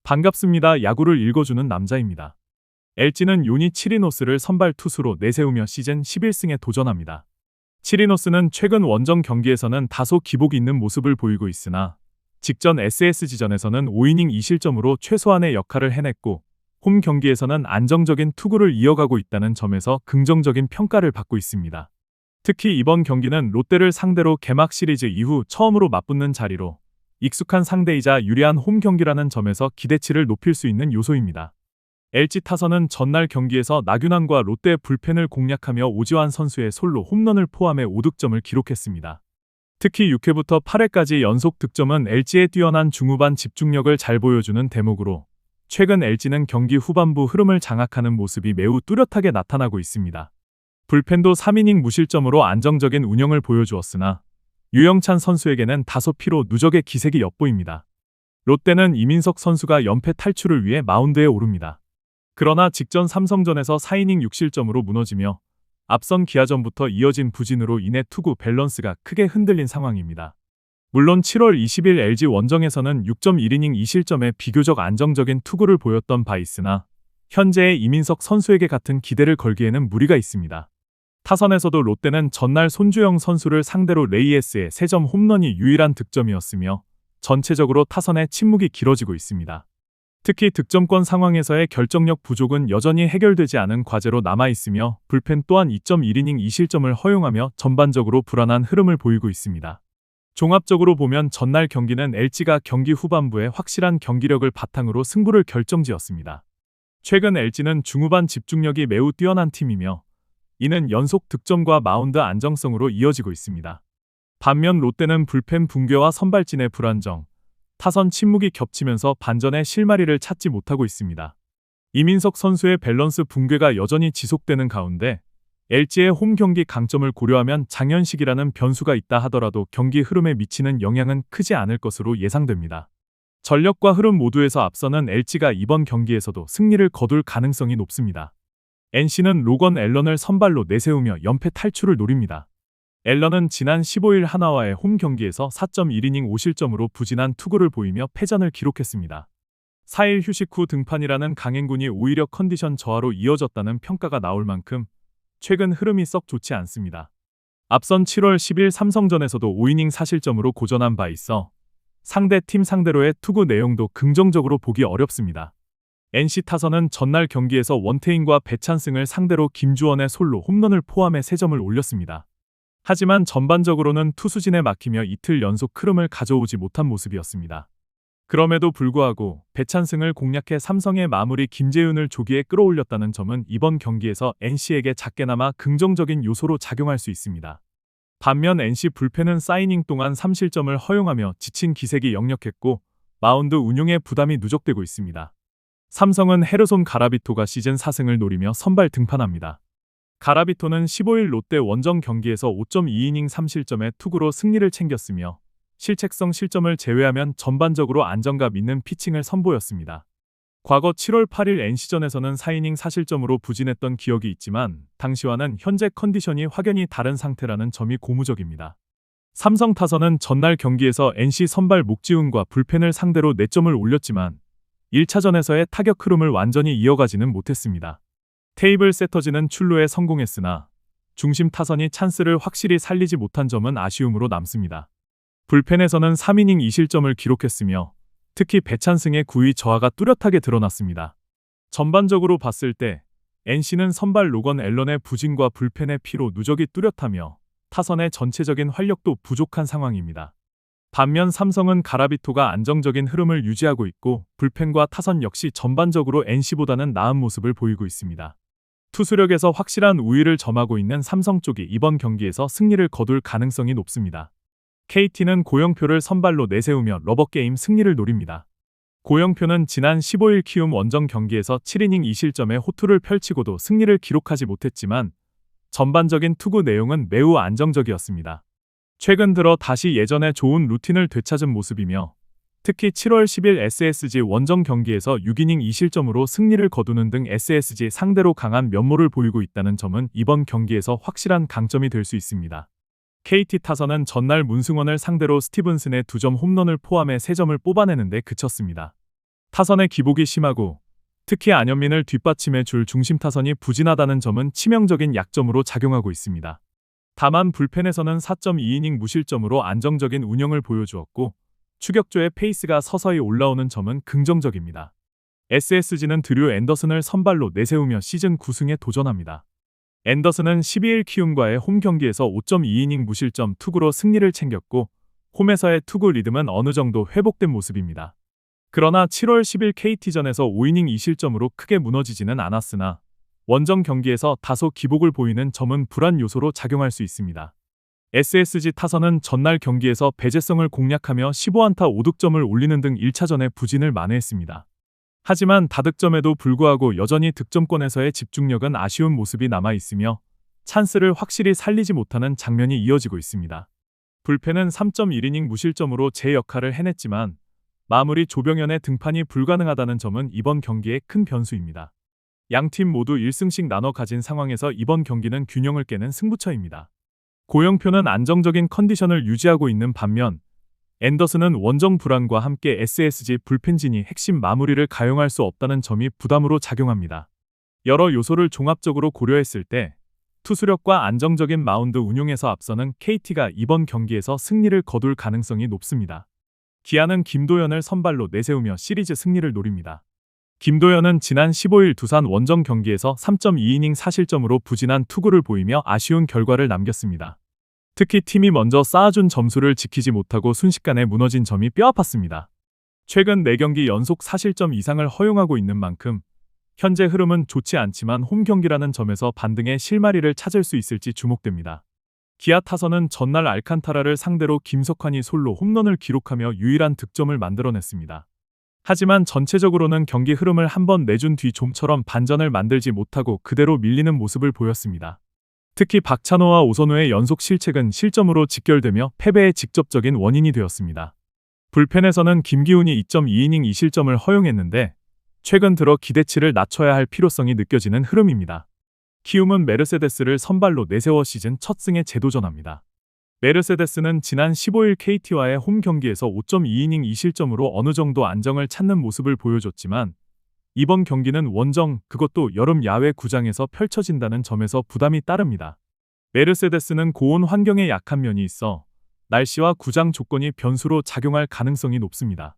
반갑습니다. 야구를 읽어주는 남자입니다. LG는 요니 치리노스를 선발 투수로 내세우며 시즌 11승에 도전합니다. 치리노스는 최근 원정 경기에서는 다소 기복 있는 모습을 보이고 있으나 직전 SSG전에서는 5이닝 2실점으로 최소한의 역할을 해냈고 홈 경기에서는 안정적인 투구를 이어가고 있다는 점에서 긍정적인 평가를 받고 있습니다. 특히 이번 경기는 롯데를 상대로 개막 시리즈 이후 처음으로 맞붙는 자리로 익숙한 상대이자 유리한 홈 경기라는 점에서 기대치를 높일 수 있는 요소입니다. LG 타선은 전날 경기에서 나균환과 롯데 불펜을 공략하며 오지환 선수의 솔로 홈런을 포함해 5득점을 기록했습니다. 특히 6회부터 8회까지 연속 득점은 LG의 뛰어난 중후반 집중력을 잘 보여주는 대목으로 최근 LG는 경기 후반부 흐름을 장악하는 모습이 매우 뚜렷하게 나타나고 있습니다. 불펜도 3이닝 무실점으로 안정적인 운영을 보여주었으나 유영찬 선수에게는 다소 피로 누적의 기색이 엿보입니다. 롯데는 이민석 선수가 연패 탈출을 위해 마운드에 오릅니다. 그러나 직전 삼성전에서 4이닝 6실점으로 무너지며 앞선 기아전부터 이어진 부진으로 인해 투구 밸런스가 크게 흔들린 상황입니다. 물론 7월 20일 LG 원정에서는 6.1이닝 2실점의 비교적 안정적인 투구를 보였던 바 있으나 현재의 이민석 선수에게 같은 기대를 걸기에는 무리가 있습니다. 타선에서도 롯데는 전날 손주영 선수를 상대로 레이에스의 3점 홈런이 유일한 득점이었으며 전체적으로 타선의 침묵이 길어지고 있습니다. 특히 득점권 상황에서의 결정력 부족은 여전히 해결되지 않은 과제로 남아있으며 불펜 또한 2.1이닝 2실점을 허용하며 전반적으로 불안한 흐름을 보이고 있습니다. 종합적으로 보면 전날 경기는 LG가 경기 후반부에 확실한 경기력을 바탕으로 승부를 결정지었습니다. 최근 LG는 중후반 집중력이 매우 뛰어난 팀이며 이는 연속 득점과 마운드 안정성으로 이어지고 있습니다. 반면 롯데는 불펜 붕괴와 선발진의 불안정, 타선 침묵이 겹치면서 반전의 실마리를 찾지 못하고 있습니다. 이민석 선수의 밸런스 붕괴가 여전히 지속되는 가운데 LG의 홈 경기 강점을 고려하면 장현식이라는 변수가 있다 하더라도 경기 흐름에 미치는 영향은 크지 않을 것으로 예상됩니다. 전력과 흐름 모두에서 앞서는 LG가 이번 경기에서도 승리를 거둘 가능성이 높습니다. NC는 로건 앨런을 선발로 내세우며 연패 탈출을 노립니다. 앨런은 지난 15일 하나와의 홈 경기에서 4.1이닝 5실점으로 부진한 투구를 보이며 패전을 기록했습니다. 4일 휴식 후 등판이라는 강행군이 오히려 컨디션 저하로 이어졌다는 평가가 나올 만큼 최근 흐름이 썩 좋지 않습니다. 앞선 7월 10일 삼성전에서도 5이닝 4실점으로 고전한 바 있어 상대 팀 상대로의 투구 내용도 긍정적으로 보기 어렵습니다. NC 타선은 전날 경기에서 원태인과 배찬승을 상대로 김주원의 솔로 홈런을 포함해 3점을 올렸습니다. 하지만 전반적으로는 투수진에 막히며 이틀 연속 흐름을 가져오지 못한 모습이었습니다. 그럼에도 불구하고 배찬승을 공략해 삼성의 마무리 김재윤을 조기에 끌어올렸다는 점은 이번 경기에서 NC에게 작게나마 긍정적인 요소로 작용할 수 있습니다. 반면 NC 불펜은 4이닝 동안 3실점을 허용하며 지친 기색이 역력했고 마운드 운용에 부담이 누적되고 있습니다. 삼성은 헤르손 가라비토가 시즌 4승을 노리며 선발 등판합니다. 가라비토는 15일 롯데 원정 경기에서 5.2이닝 3실점의 투구로 승리를 챙겼으며 실책성 실점을 제외하면 전반적으로 안정감 있는 피칭을 선보였습니다. 과거 7월 8일 NC전에서는 4이닝 4실점으로 부진했던 기억이 있지만 당시와는 현재 컨디션이 확연히 다른 상태라는 점이 고무적입니다. 삼성 타선은 전날 경기에서 NC 선발 목지훈과 불펜을 상대로 4점을 올렸지만 1차전에서의 타격 흐름을 완전히 이어가지는 못했습니다. 테이블 세터즈는 출루에 성공했으나 중심 타선이 찬스를 확실히 살리지 못한 점은 아쉬움으로 남습니다. 불펜에서는 3이닝 2실점을 기록했으며 특히 배찬승의 구위 저하가 뚜렷하게 드러났습니다. 전반적으로 봤을 때 NC는 선발 로건 앨런의 부진과 불펜의 피로 누적이 뚜렷하며 타선의 전체적인 활력도 부족한 상황입니다. 반면 삼성은 가라비토가 안정적인 흐름을 유지하고 있고 불펜과 타선 역시 전반적으로 NC보다는 나은 모습을 보이고 있습니다. 투수력에서 확실한 우위를 점하고 있는 삼성 쪽이 이번 경기에서 승리를 거둘 가능성이 높습니다. KT는 고영표를 선발로 내세우며 러버게임 승리를 노립니다. 고영표는 지난 15일 키움 원정 경기에서 7이닝 2실점의 호투를 펼치고도 승리를 기록하지 못했지만 전반적인 투구 내용은 매우 안정적이었습니다. 최근 들어 다시 예전의 좋은 루틴을 되찾은 모습이며 특히 7월 10일 SSG 원정 경기에서 6이닝 2실점으로 승리를 거두는 등 SSG 상대로 강한 면모를 보이고 있다는 점은 이번 경기에서 확실한 강점이 될 수 있습니다. KT 타선은 전날 문승원을 상대로 스티븐슨의 2점 홈런을 포함해 3점을 뽑아내는데 그쳤습니다. 타선의 기복이 심하고 특히 안현민을 뒷받침해 줄 중심 타선이 부진하다는 점은 치명적인 약점으로 작용하고 있습니다. 다만 불펜에서는 4.2이닝 무실점으로 안정적인 운영을 보여주었고 추격조의 페이스가 서서히 올라오는 점은 긍정적입니다. SSG는 드류 앤더슨을 선발로 내세우며 시즌 9승에 도전합니다. 앤더슨은 12일 키움과의 홈 경기에서 5.2이닝 무실점 투구로 승리를 챙겼고 홈에서의 투구 리듬은 어느 정도 회복된 모습입니다. 그러나 7월 10일 KT전에서 5이닝 2실점으로 크게 무너지지는 않았으나 원정 경기에서 다소 기복을 보이는 점은 불안 요소로 작용할 수 있습니다. SSG 타선은 전날 경기에서 배재성을 공략하며 15안타 5득점을 올리는 등 1차전에 부진을 만회했습니다. 하지만 다득점에도 불구하고 여전히 득점권에서의 집중력은 아쉬운 모습이 남아 있으며 찬스를 확실히 살리지 못하는 장면이 이어지고 있습니다. 불펜은 3.1이닝 무실점으로 제 역할을 해냈지만 마무리 조병현의 등판이 불가능하다는 점은 이번 경기의 큰 변수입니다. 양팀 모두 1승씩 나눠 가진 상황에서 이번 경기는 균형을 깨는 승부처입니다. 고영표는 안정적인 컨디션을 유지하고 있는 반면 앤더슨은 원정 불안과 함께 SSG 불펜진이 핵심 마무리를 가용할 수 없다는 점이 부담으로 작용합니다. 여러 요소를 종합적으로 고려했을 때 투수력과 안정적인 마운드 운용에서 앞서는 KT가 이번 경기에서 승리를 거둘 가능성이 높습니다. 기아는 김도현을 선발로 내세우며 시리즈 승리를 노립니다. 김도현은 지난 15일 두산 원정 경기에서 3.2이닝 4실점으로 부진한 투구를 보이며 아쉬운 결과를 남겼습니다. 특히 팀이 먼저 쌓아준 점수를 지키지 못하고 순식간에 무너진 점이 뼈아팠습니다. 최근 4경기 연속 4실점 이상을 허용하고 있는 만큼 현재 흐름은 좋지 않지만 홈 경기라는 점에서 반등의 실마리를 찾을 수 있을지 주목됩니다. 기아 타선은 전날 알칸타라를 상대로 김석환이 솔로 홈런을 기록하며 유일한 득점을 만들어냈습니다. 하지만 전체적으로는 경기 흐름을 한번 내준 뒤 좀처럼 반전을 만들지 못하고 그대로 밀리는 모습을 보였습니다. 특히 박찬호와 오선호의 연속 실책은 실점으로 직결되며 패배의 직접적인 원인이 되었습니다. 불펜에서는 김기훈이 2.2이닝 2실점을 허용했는데 최근 들어 기대치를 낮춰야 할 필요성이 느껴지는 흐름입니다. 키움은 메르세데스를 선발로 내세워 시즌 첫 승에 재도전합니다. 메르세데스는 지난 15일 KT와의 홈 경기에서 5.2이닝 2실점으로 어느 정도 안정을 찾는 모습을 보여줬지만 이번 경기는 원정, 그것도 여름 야외 구장에서 펼쳐진다는 점에서 부담이 따릅니다. 메르세데스는 고온 환경에 약한 면이 있어 날씨와 구장 조건이 변수로 작용할 가능성이 높습니다.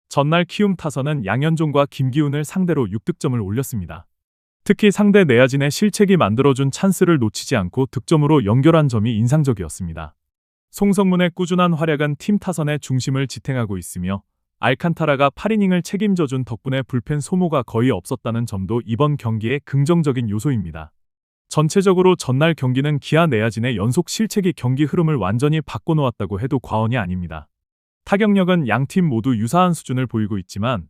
전날 키움 타선은 양현종과 김기훈을 상대로 6득점을 올렸습니다. 특히 상대 내야진의 실책이 만들어준 찬스를 놓치지 않고 득점으로 연결한 점이 인상적이었습니다. 송성문의 꾸준한 활약은 팀 타선의 중심을 지탱하고 있으며 알칸타라가 8이닝을 책임져준 덕분에 불펜 소모가 거의 없었다는 점도 이번 경기의 긍정적인 요소입니다. 전체적으로 전날 경기는 기아 내야진의 연속 실책이 경기 흐름을 완전히 바꿔놓았다고 해도 과언이 아닙니다. 타격력은 양팀 모두 유사한 수준을 보이고 있지만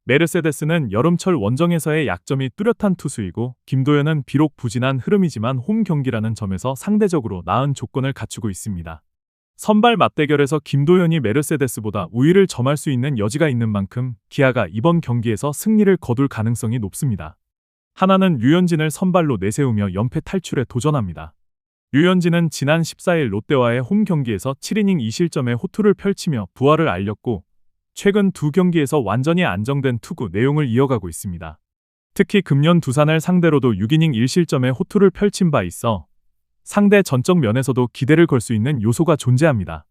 메르세데스는 여름철 원정에서의 약점이 뚜렷한 투수이고 김도현은 비록 부진한 흐름이지만 홈 경기라는 점에서 상대적으로 나은 조건을 갖추고 있습니다. 선발 맞대결에서 김도현이 메르세데스보다 우위를 점할 수 있는 여지가 있는 만큼 기아가 이번 경기에서 승리를 거둘 가능성이 높습니다. 하나는 류현진을 선발로 내세우며 연패 탈출에 도전합니다. 류현진은 지난 14일 롯데와의 홈 경기에서 7이닝 2실점의 호투를 펼치며 부활을 알렸고 최근 두 경기에서 완전히 안정된 투구 내용을 이어가고 있습니다. 특히 금년 두산을 상대로도 6이닝 1실점의 호투를 펼친 바 있어 상대 전적 면에서도 기대를 걸 수 있는 요소가 존재합니다.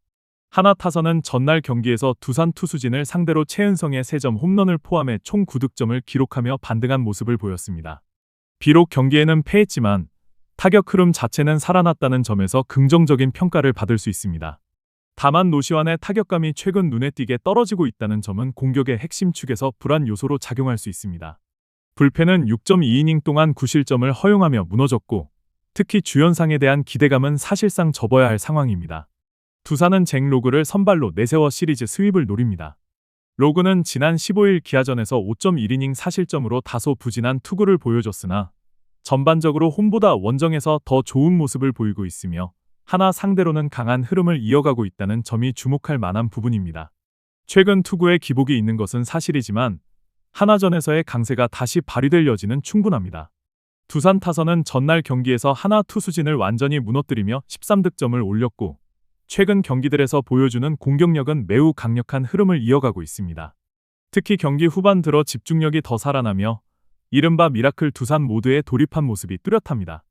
하나 타선은 전날 경기에서 두산 투수진을 상대로 최은성의 3점 홈런을 포함해 총 9득점을 기록하며 반등한 모습을 보였습니다. 비록 경기에는 패했지만 타격 흐름 자체는 살아났다는 점에서 긍정적인 평가를 받을 수 있습니다. 다만 노시환의 타격감이 최근 눈에 띄게 떨어지고 있다는 점은 공격의 핵심 축에서 불안 요소로 작용할 수 있습니다. 불펜은 6.2이닝 동안 9실점을 허용하며 무너졌고 특히 주연상에 대한 기대감은 사실상 접어야 할 상황입니다. 두산은 잭 로그를 선발로 내세워 시리즈 스윕을 노립니다. 로그는 지난 15일 기아전에서 5.1이닝 4실점으로 다소 부진한 투구를 보여줬으나 전반적으로 홈보다 원정에서 더 좋은 모습을 보이고 있으며 하나 상대로는 강한 흐름을 이어가고 있다는 점이 주목할 만한 부분입니다. 최근 투구에 기복이 있는 것은 사실이지만 하나전에서의 강세가 다시 발휘될 여지는 충분합니다. 두산 타선은 전날 경기에서 하나 투수진을 완전히 무너뜨리며 13득점을 올렸고 최근 경기들에서 보여주는 공격력은 매우 강력한 흐름을 이어가고 있습니다. 특히 경기 후반 들어 집중력이 더 살아나며 이른바 미라클 두산 모드에 돌입한 모습이 뚜렷합니다.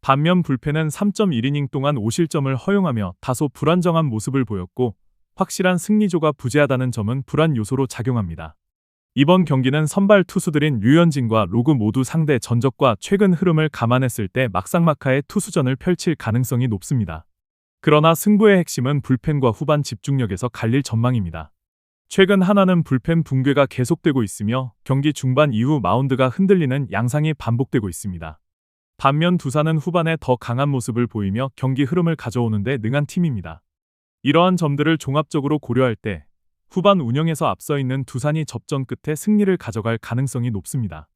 반면 불펜은 3.1이닝 동안 5실점을 허용하며 다소 불안정한 모습을 보였고 확실한 승리조가 부재하다는 점은 불안 요소로 작용합니다. 이번 경기는 선발 투수들인 류현진과 로그 모두 상대 전적과 최근 흐름을 감안했을 때 막상막하의 투수전을 펼칠 가능성이 높습니다. 그러나 승부의 핵심은 불펜과 후반 집중력에서 갈릴 전망입니다. 최근 하나는 불펜 붕괴가 계속되고 있으며 경기 중반 이후 마운드가 흔들리는 양상이 반복되고 있습니다. 반면 두산은 후반에 더 강한 모습을 보이며 경기 흐름을 가져오는데 능한 팀입니다. 이러한 점들을 종합적으로 고려할 때 후반 운영에서 앞서 있는 두산이 접전 끝에 승리를 가져갈 가능성이 높습니다.